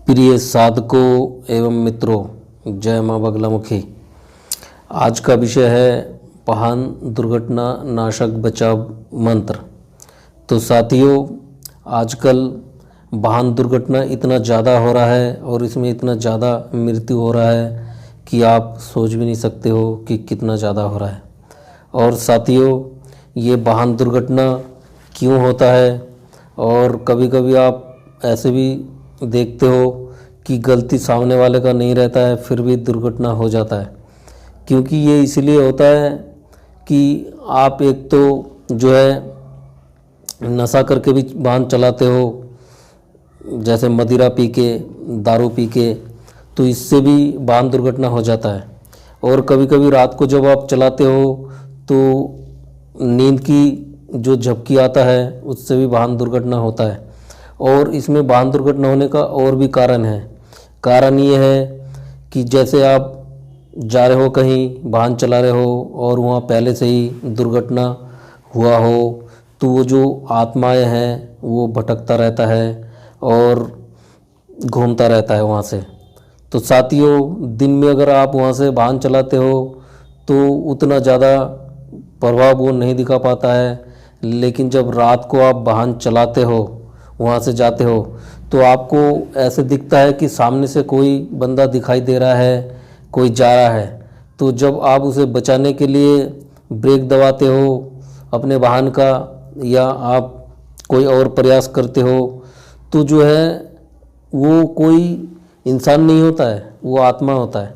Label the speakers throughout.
Speaker 1: प्रिय साधकों एवं मित्रों, जय माँ बगलामुखी। आज का विषय है वाहन दुर्घटना नाशक बचाव मंत्र। तो साथियों, आजकल वाहन दुर्घटना इतना ज़्यादा हो रहा है और इसमें इतना ज़्यादा मृत्यु हो रहा है कि आप सोच भी नहीं सकते हो कि कितना ज़्यादा हो रहा है। और साथियों, ये वाहन दुर्घटना क्यों होता है, और कभी कभी आप ऐसे भी देखते हो कि गलती सामने वाले का नहीं रहता है फिर भी दुर्घटना हो जाता है। क्योंकि ये इसलिए होता है कि आप एक तो जो है नशा करके भी वाहन चलाते हो, जैसे मदिरा पी के, दारू पी के, तो इससे भी वाहन दुर्घटना हो जाता है। और कभी कभी रात को जब आप चलाते हो तो नींद की जो झपकी आता है उससे भी वाहन दुर्घटना होता है। और इसमें वाहन दुर्घटना होने का और भी कारण है। कारण ये है कि जैसे आप जा रहे हो, कहीं वाहन चला रहे हो और वहाँ पहले से ही दुर्घटना हुआ हो, तो वो जो आत्माएं हैं वो भटकता रहता है और घूमता रहता है वहाँ से। तो साथियों, दिन में अगर आप वहाँ से वाहन चलाते हो तो उतना ज़्यादा प्रभाव वो नहीं दिखा पाता है, लेकिन जब रात को आप वाहन चलाते हो, वहाँ से जाते हो, तो आपको ऐसे दिखता है कि सामने से कोई बंदा दिखाई दे रहा है, कोई जा रहा है। तो जब आप उसे बचाने के लिए ब्रेक दबाते हो अपने वाहन का, या आप कोई और प्रयास करते हो, तो जो है वो कोई इंसान नहीं होता है, वो आत्मा होता है।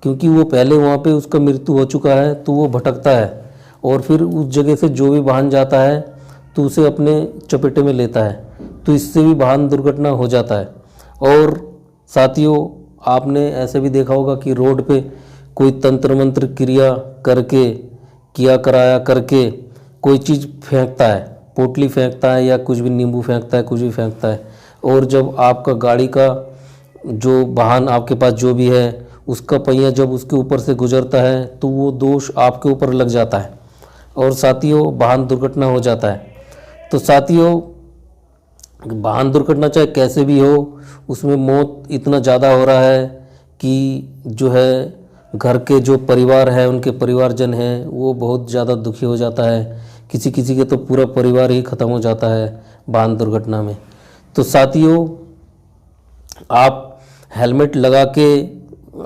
Speaker 1: क्योंकि वो पहले वहाँ पे उसका मृत्यु हो चुका है, तो वो भटकता है और फिर उस जगह से जो भी वाहन जाता है तो उसे अपने चपेटे में लेता है। तो इससे भी वाहन दुर्घटना हो जाता है। और साथियों, आपने ऐसे भी देखा होगा कि रोड पे कोई तंत्र मंत्र क्रिया करके, किया कराया करके कोई चीज़ फेंकता है, पोटली फेंकता है या कुछ भी, नींबू फेंकता है, कुछ भी फेंकता है। और जब आपका गाड़ी का जो वाहन आपके पास जो भी है, उसका पहिया जब उसके ऊपर से गुजरता है तो वो दोष आपके ऊपर लग जाता है और साथियों वाहन दुर्घटना हो जाता है। तो साथियों, वाहन दुर्घटना चाहे कैसे भी हो, उसमें मौत इतना ज़्यादा हो रहा है कि जो है घर के जो परिवार है, उनके परिवारजन हैं, वो बहुत ज़्यादा दुखी हो जाता है। किसी किसी के तो पूरा परिवार ही ख़त्म हो जाता है वाहन दुर्घटना में। तो साथियों, आप हेलमेट लगा के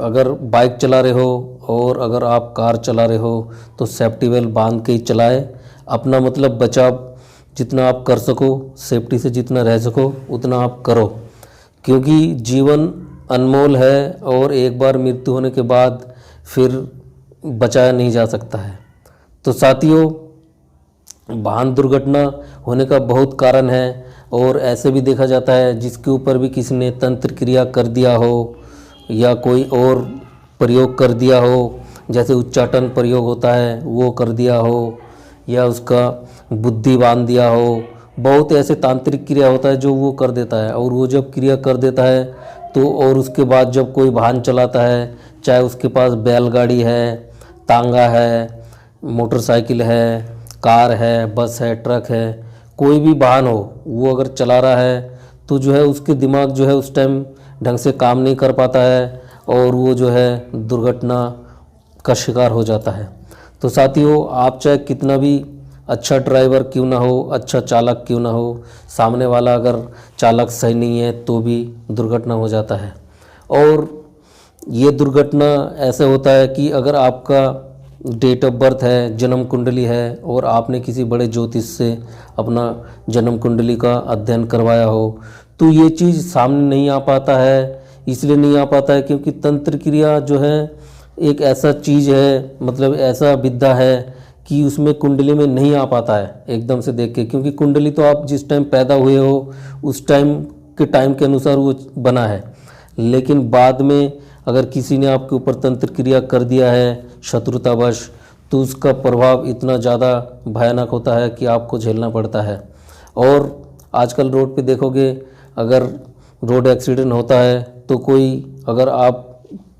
Speaker 1: अगर बाइक चला रहे हो और अगर आप कार चला रहे हो तो सेफ्टी बेल्ट बांध के ही चलाएं। अपना मतलब बचाव जितना आप कर सको, सेफ्टी से जितना रह सको उतना आप करो, क्योंकि जीवन अनमोल है और एक बार मृत्यु होने के बाद फिर बचाया नहीं जा सकता है। तो साथियों, वाहन दुर्घटना होने का बहुत कारण है। और ऐसे भी देखा जाता है जिसके ऊपर भी किसी ने तंत्र क्रिया कर दिया हो या कोई और प्रयोग कर दिया हो, जैसे उच्चाटन प्रयोग होता है वो कर दिया हो, या उसका बुद्धि बांध दिया हो। बहुत ऐसे तांत्रिक क्रिया होता है जो वो कर देता है। और वो जब क्रिया कर देता है तो और उसके बाद जब कोई वाहन चलाता है, चाहे उसके पास बैलगाड़ी है, तांगा है, मोटरसाइकिल है, कार है, बस है, ट्रक है, कोई भी वाहन हो, वो अगर चला रहा है तो जो है उसके दिमाग जो है उस टाइम ढंग से काम नहीं कर पाता है और वो जो है दुर्घटना का शिकार हो जाता है। तो साथियों, आप चाहे कितना भी अच्छा ड्राइवर क्यों ना हो, अच्छा चालक क्यों ना हो, सामने वाला अगर चालक सही नहीं है तो भी दुर्घटना हो जाता है। और ये दुर्घटना ऐसे होता है कि अगर आपका डेट ऑफ बर्थ है, जन्म कुंडली है, और आपने किसी बड़े ज्योतिष से अपना जन्म कुंडली का अध्ययन करवाया हो, तो ये चीज़ सामने नहीं आ पाता है। इसलिए नहीं आ पाता है क्योंकि तंत्र क्रिया जो है एक ऐसा चीज़ है, मतलब ऐसा विद्या है कि उसमें कुंडली में नहीं आ पाता है एकदम से देख के। क्योंकि कुंडली तो आप जिस टाइम पैदा हुए हो उस टाइम के अनुसार वो बना है, लेकिन बाद में अगर किसी ने आपके ऊपर तंत्र क्रिया कर दिया है शत्रुतावश, तो उसका प्रभाव इतना ज़्यादा भयानक होता है कि आपको झेलना पड़ता है। और आजकल रोड पे देखोगे, अगर रोड एक्सीडेंट होता है तो कोई, अगर आप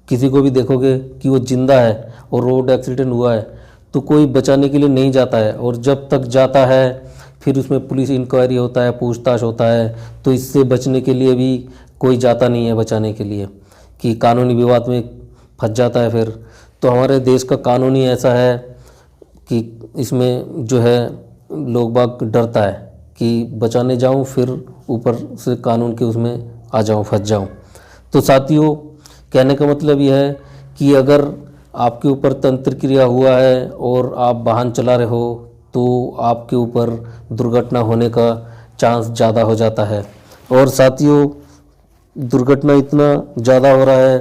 Speaker 1: किसी को भी देखोगे कि वो जिंदा है और रोड एक्सीडेंट हुआ है, तो कोई बचाने के लिए नहीं जाता है। और जब तक जाता है फिर उसमें पुलिस इंक्वायरी होता है, पूछताछ होता है। तो इससे बचने के लिए भी कोई जाता नहीं है बचाने के लिए, कि कानूनी विवाद में फंस जाता है फिर। तो हमारे देश का कानून ही ऐसा है कि इसमें जो है लोग बाग डरता है कि बचाने जाऊं फिर ऊपर से कानून के उसमें आ जाऊं, फंस जाऊं। तो साथियों, कहने का मतलब यह है कि अगर आपके ऊपर तंत्र क्रिया हुआ है और आप वाहन चला रहे हो तो आपके ऊपर दुर्घटना होने का चांस ज़्यादा हो जाता है। और साथियों, दुर्घटना इतना ज़्यादा हो रहा है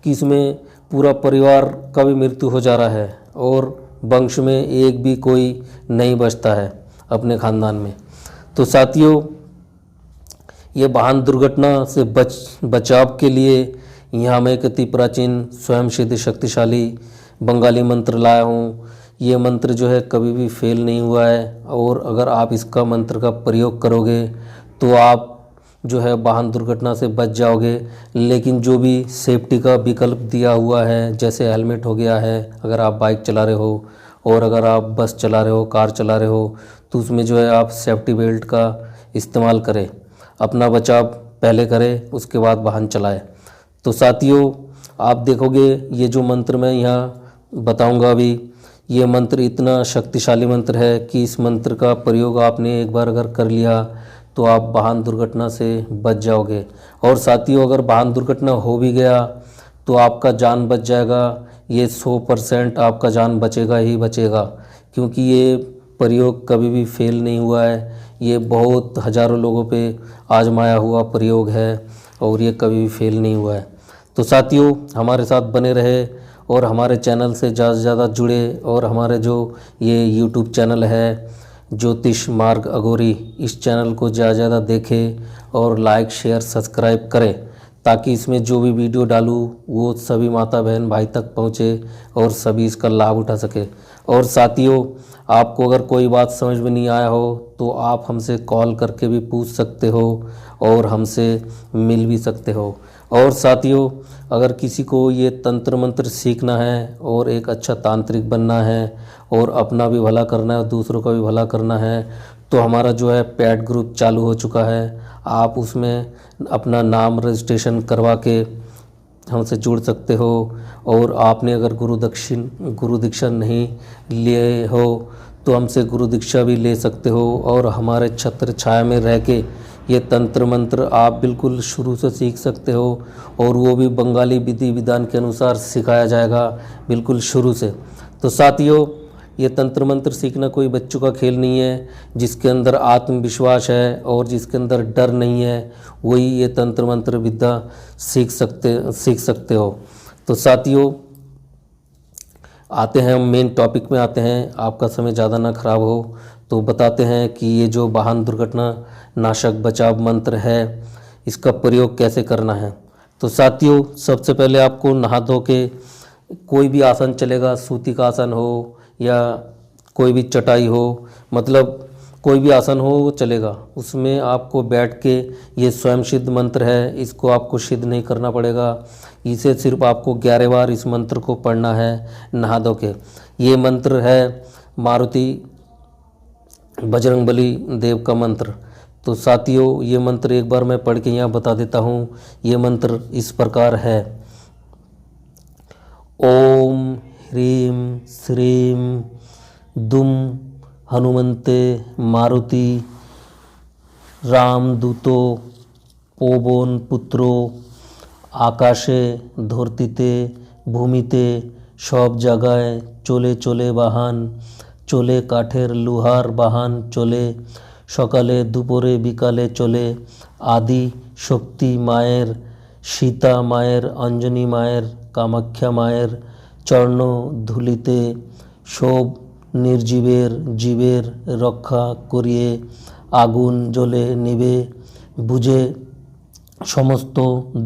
Speaker 1: कि इसमें पूरा परिवार का भी मृत्यु हो जा रहा है और वंश में एक भी कोई नहीं बचता है अपने खानदान में। तो साथियों, ये वाहन दुर्घटना से बचाव के लिए यहाँ मैं एक अति प्राचीन स्वयं सिद्ध शक्तिशाली बंगाली मंत्र लाया हूँ। ये मंत्र जो है कभी भी फेल नहीं हुआ है और अगर आप इसका मंत्र का प्रयोग करोगे तो आप जो है वाहन दुर्घटना से बच जाओगे। लेकिन जो भी सेफ्टी का विकल्प दिया हुआ है, जैसे हेलमेट हो गया है अगर आप बाइक चला रहे हो, और अगर आप बस चला रहे हो, कार चला रहे हो, तो उसमें जो है आप सेफ्टी बेल्ट का इस्तेमाल करें। अपना बचाव पहले करें, उसके बाद वाहन चलाएं। तो साथियों, आप देखोगे ये जो मंत्र मैं यहाँ बताऊँगा अभी, ये मंत्र इतना शक्तिशाली मंत्र है कि इस मंत्र का प्रयोग आपने एक बार अगर कर लिया तो आप वाहन दुर्घटना से बच जाओगे। और साथियों, अगर वाहन दुर्घटना हो भी गया तो आपका जान बच जाएगा। ये 100% आपका जान बचेगा ही बचेगा, क्योंकि ये प्रयोग कभी भी फेल नहीं हुआ है। ये बहुत हज़ारों लोगों पे आजमाया हुआ प्रयोग है और ये कभी भी फेल नहीं हुआ है। तो साथियों, हमारे साथ बने रहे और हमारे चैनल से ज़्यादा से ज़्यादा जुड़े, और हमारे जो ये यूट्यूब चैनल है ज्योतिष मार्ग अघोरी, इस चैनल को ज़्यादा से ज़्यादा देखें और लाइक शेयर सब्सक्राइब करें, ताकि इसमें जो भी वीडियो डालूँ वो सभी माता बहन भाई तक पहुँचे और सभी इसका लाभ उठा सके। और साथियों, आपको अगर कोई बात समझ में नहीं आया हो तो आप हमसे कॉल करके भी पूछ सकते हो और हमसे मिल भी सकते हो। और साथियों, अगर किसी को ये तंत्र मंत्र सीखना है और एक अच्छा तांत्रिक बनना है और अपना भी भला करना है और दूसरों का भी भला करना है, तो हमारा जो है पेड ग्रुप चालू हो चुका है। आप उसमें अपना नाम रजिस्ट्रेशन करवा के हमसे जुड़ सकते हो। और आपने अगर गुरु दीक्षा नहीं लिए हो तो हमसे गुरु दीक्षा भी ले सकते हो और हमारे छत्र छाया में रह के ये तंत्र मंत्र आप बिल्कुल शुरू से सीख सकते हो, और वो भी बंगाली विधि विधान के अनुसार सिखाया जाएगा बिल्कुल शुरू से। तो साथियों, ये तंत्र मंत्र सीखना कोई बच्चों का खेल नहीं है। जिसके अंदर आत्मविश्वास है और जिसके अंदर डर नहीं है, वही ये तंत्र मंत्र विद्या सीख सकते हो। तो साथियों, आते हैं हम मेन टॉपिक में आते हैं, आपका समय ज़्यादा ना खराब हो तो बताते हैं कि ये जो वाहन दुर्घटना नाशक बचाव मंत्र है, इसका प्रयोग कैसे करना है। तो साथियों, सबसे पहले आपको नहा धो के कोई भी आसन चलेगा, सूती का आसन हो या कोई भी चटाई हो, मतलब कोई भी आसन हो वो चलेगा, उसमें आपको बैठ के ये स्वयं सिद्ध मंत्र है, इसको आपको सिद्ध नहीं करना पड़ेगा। इसे सिर्फ आपको 11 बार इस मंत्र को पढ़ना है नहा धो के। ये मंत्र है मारुति बजरंगबली देव का मंत्र। तो साथियों, ये मंत्र एक बार मैं पढ़ के यहाँ बता देता हूँ। ये मंत्र इस प्रकार है: ओम ह्रीं श्रीं दुम हनुमन्ते मारुति रामदूतो पवन पुत्रो आकाशे धरतीते भूमिते सब जगह चले चले बाहन चले काठेर लोहार बाहन चले सकाले दुपुरे बिकाले चले आदि शक्ति मायर सीता मायर अंजनी मायर कामाख्या मायर चरण धूलिते सब निर्जीवेर जीवेर रक्षा करिए आगुन जले निभे बुझे समस्त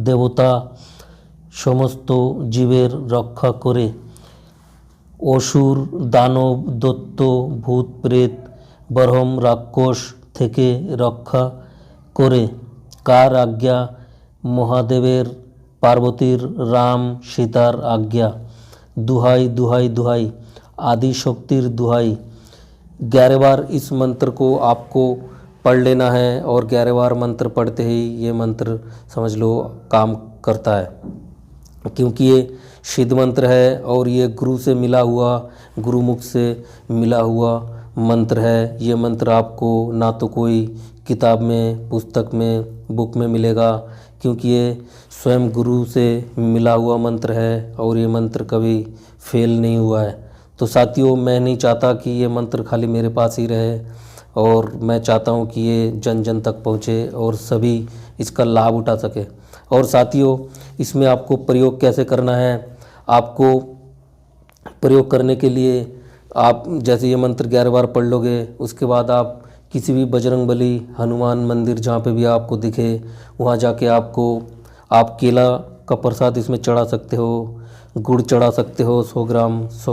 Speaker 1: देवता समस्त जीवेर रक्षा करे असुर दानव दत्त भूत प्रेत ब्रह्म राक्षस थेके रक्षा करे कार आज्ञा महादेवेर पार्वतीर राम सीतार आज्ञा दुहाई दुहाई दुहाई आदि शक्तिर दुहाई। 11 बार इस मंत्र को आपको पढ़ लेना है और 11 बार मंत्र पढ़ते ही ये मंत्र समझ लो काम करता है, क्योंकि ये सिद्ध मंत्र है और ये गुरु से मिला हुआ, गुरुमुख से मिला हुआ मंत्र है। ये मंत्र आपको ना तो कोई किताब में, पुस्तक में, बुक में मिलेगा, क्योंकि ये स्वयं गुरु से मिला हुआ मंत्र है और ये मंत्र कभी फेल नहीं हुआ है। तो साथियों, मैं नहीं चाहता कि ये मंत्र खाली मेरे पास ही रहे, और मैं चाहता हूँ कि ये जन जन तक पहुँचे और सभी इसका लाभ उठा सके। और साथियों, इसमें आपको प्रयोग कैसे करना है, आपको प्रयोग करने के लिए आप जैसे ये मंत्र 11 बार पढ़ लोगे, उसके बाद आप किसी भी बजरंगबली, हनुमान मंदिर जहाँ पे भी आपको दिखे वहाँ जाके आप केला का प्रसाद इसमें चढ़ा सकते हो, गुड़ चढ़ा सकते हो 100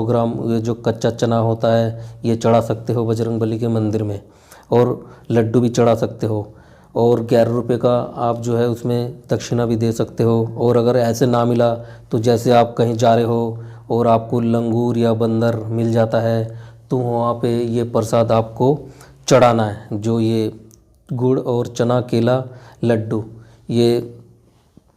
Speaker 1: ग्राम ये जो कच्चा चना होता है ये चढ़ा सकते हो बजरंगबली के मंदिर में, और लड्डू भी चढ़ा सकते हो, और 11 रुपये का आप जो है उसमें दक्षिणा भी दे सकते हो। और अगर ऐसे ना मिला तो जैसे आप कहीं जा रहे हो और आपको लंगूर या बंदर मिल जाता है तो वहाँ पे ये प्रसाद आपको चढ़ाना है, जो ये गुड़ और चना, केला, लड्डू, ये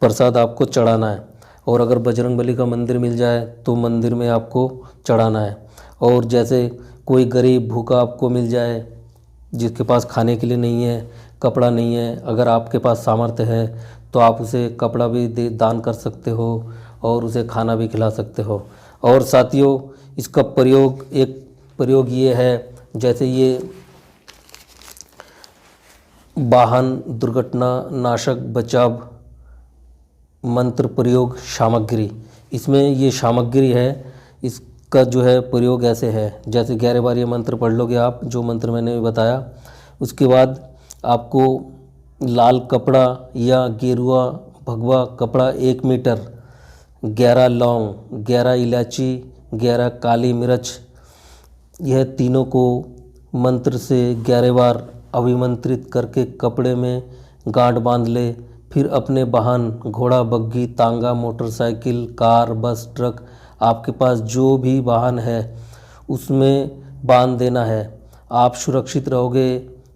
Speaker 1: प्रसाद आपको चढ़ाना है। और अगर बजरंगबली का मंदिर मिल जाए तो मंदिर में आपको चढ़ाना है। और जैसे कोई गरीब भूखा आपको मिल जाए, जिसके पास खाने के लिए नहीं है, कपड़ा नहीं है, अगर आपके पास सामर्थ्य है तो आप उसे कपड़ा भी दान कर सकते हो और उसे खाना भी खिला सकते हो। और साथियों, इसका प्रयोग ये है, जैसे ये वाहन दुर्घटना नाशक बचाव मंत्र प्रयोग सामग्री, इसमें ये सामग्री है, इसका जो है प्रयोग ऐसे है। जैसे 11 बार ये मंत्र पढ़ लोगे आप, जो मंत्र मैंने बताया, उसके बाद आपको लाल कपड़ा या गेरुआ भगवा कपड़ा 1 मीटर, 11 लौंग, 11 इलायची, 11 काली मिर्च, यह तीनों को मंत्र से 11 बार अभिमंत्रित करके कपड़े में गांठ बांध ले। फिर अपने वाहन, घोड़ा, बग्घी, तांगा, मोटरसाइकिल, कार, बस, ट्रक, आपके पास जो भी वाहन है उसमें बांध देना है। आप सुरक्षित रहोगे।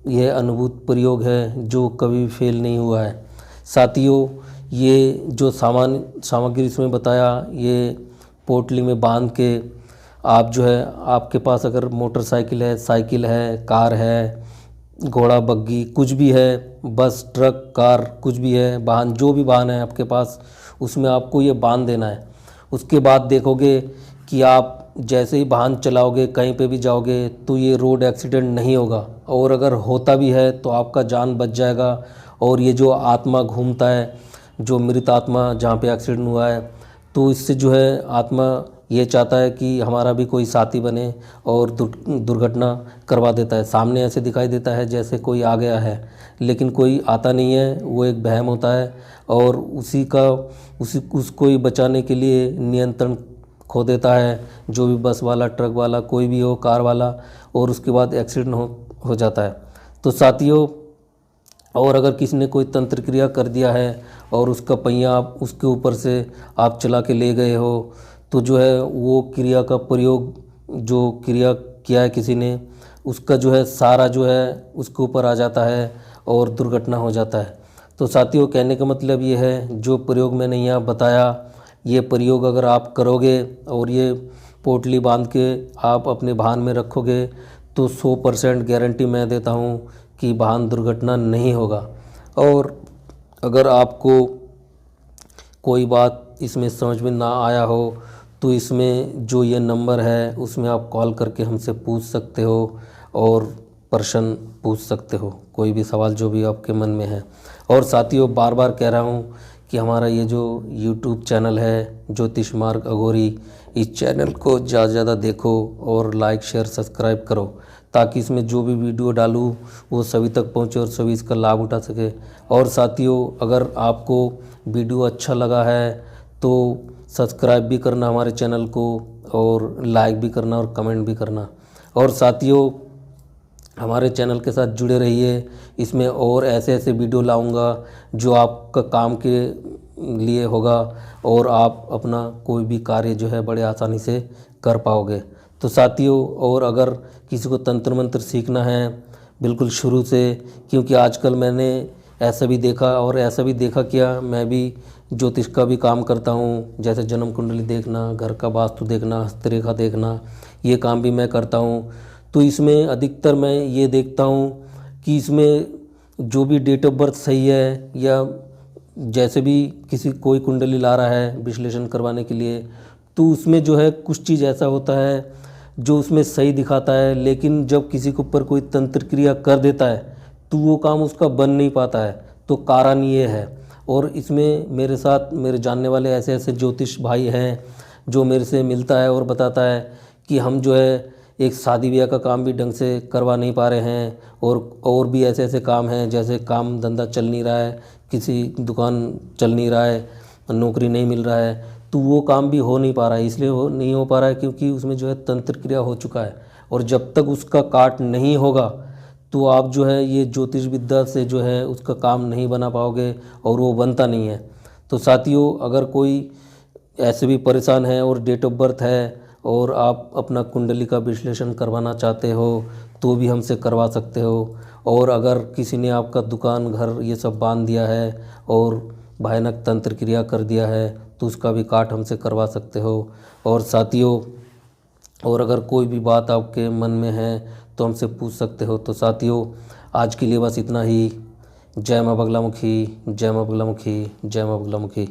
Speaker 1: यह अनुभूत प्रयोग है जो कभी फेल नहीं हुआ है। साथियों, ये जो सामग्री इसमें बताया, ये पोटली में बांध के आप जो है, आपके पास अगर मोटरसाइकिल है, साइकिल है, कार है, घोड़ा, बग्घी, कुछ भी है, बस, ट्रक, कार, कुछ भी है, वाहन, जो भी वाहन है आपके पास, उसमें आपको ये बांध देना है। उसके बाद देखोगे कि आप जैसे ही वाहन चलाओगे, कहीं पे भी जाओगे, तो ये रोड एक्सीडेंट नहीं होगा, और अगर होता भी है तो आपका जान बच जाएगा। और ये जो आत्मा घूमता है, जो मृत आत्मा जहाँ पे एक्सीडेंट हुआ है, तो इससे जो है आत्मा ये चाहता है कि हमारा भी कोई साथी बने और दुर्घटना करवा देता है। सामने ऐसे दिखाई देता है जैसे कोई आ गया है, लेकिन कोई आता नहीं है, वो एक वहम होता है, और उसको ही बचाने के लिए नियंत्रण खो देता है, जो भी बस वाला, ट्रक वाला, कोई भी हो, कार वाला, और उसके बाद एक्सीडेंट हो जाता है। तो साथियों, और अगर किसी ने कोई तंत्र क्रिया कर दिया है और उसका पहिया आप उसके ऊपर से आप चला के ले गए हो, तो जो है वो क्रिया का प्रयोग, जो क्रिया किया है किसी ने, उसका जो है सारा जो है उसके ऊपर आ जाता है और दुर्घटना हो जाता है। तो साथियों, कहने का मतलब ये है, जो प्रयोग मैंने यहाँ बताया, ये प्रयोग अगर आप करोगे और ये पोटली बांध के आप अपने वाहन में रखोगे तो 100% गारंटी मैं देता हूँ कि वाहन दुर्घटना नहीं होगा। और अगर आपको कोई बात इसमें समझ में ना आया हो तो इसमें जो ये नंबर है उसमें आप कॉल करके हमसे पूछ सकते हो और प्रश्न पूछ सकते हो, कोई भी सवाल जो भी आपके मन में है। और साथियों, बार बार कह रहा हूँ कि हमारा ये जो YouTube चैनल है ज्योतिष मार्ग अघोरी, इस चैनल को ज़्यादा से ज़्यादा देखो और लाइक, शेयर, सब्सक्राइब करो, ताकि इसमें जो भी वीडियो डालूँ वो सभी तक पहुँचे और सभी इसका लाभ उठा सके। और साथियों, अगर आपको वीडियो अच्छा लगा है तो सब्सक्राइब भी करना हमारे चैनल को, और लाइक भी करना और कमेंट भी करना। और साथियों, हमारे चैनल के साथ जुड़े रहिए, इसमें और ऐसे ऐसे वीडियो लाऊंगा जो आपका काम के लिए होगा और आप अपना कोई भी कार्य जो है बड़े आसानी से कर पाओगे। तो साथियों, और अगर किसी को तंत्र मंत्र सीखना है, बिल्कुल शुरू से, क्योंकि आजकल मैंने ऐसा भी देखा और ऐसा भी देखा क्या, मैं भी ज्योतिष का भी काम करता हूँ, जैसे जन्म कुंडली देखना, घर का वास्तु देखना, हस्तरेखा देखना, ये काम भी मैं करता हूँ। तो इसमें अधिकतर मैं ये देखता हूँ कि इसमें जो भी डेट ऑफ बर्थ सही है, या जैसे भी किसी कोई कुंडली ला रहा है विश्लेषण करवाने के लिए, तो उसमें जो है कुछ चीज़ ऐसा होता है जो उसमें सही दिखाता है, लेकिन जब किसी के ऊपर कोई तंत्र क्रिया कर देता है तो वो काम उसका बन नहीं पाता है। तो कारण ये है। और इसमें मेरे साथ मेरे जानने वाले ऐसे ऐसे ज्योतिष भाई हैं जो मेरे से मिलता है और बताता है कि हम जो है एक शादी ब्याह का काम भी ढंग से करवा नहीं पा रहे हैं, और भी ऐसे ऐसे काम हैं, जैसे काम धंधा चल नहीं रहा है, किसी दुकान चल नहीं रहा है, नौकरी नहीं मिल रहा है, तो वो काम भी हो नहीं पा रहा है। इसलिए हो नहीं हो पा रहा है क्योंकि उसमें जो है तंत्र क्रिया हो चुका है, और जब तक उसका काट नहीं होगा तो आप जो है ये ज्योतिष विद्या से जो है उसका काम नहीं बना पाओगे, और वो बनता नहीं है। तो साथियों, अगर कोई ऐसे भी परेशान है और डेट ऑफ बर्थ है और आप अपना कुंडली का विश्लेषण करवाना चाहते हो तो भी हमसे करवा सकते हो। और अगर किसी ने आपका दुकान घर ये सब बांध दिया है और भयानक तंत्र क्रिया कर दिया है तो उसका भी काट हमसे करवा सकते हो। और साथियों, और अगर कोई भी बात आपके मन में है तो हमसे पूछ सकते हो। तो साथियों, आज के लिए बस इतना ही। जय मां बगलामुखी, जय मां बगलामुखी, जय मां बगलामुखी।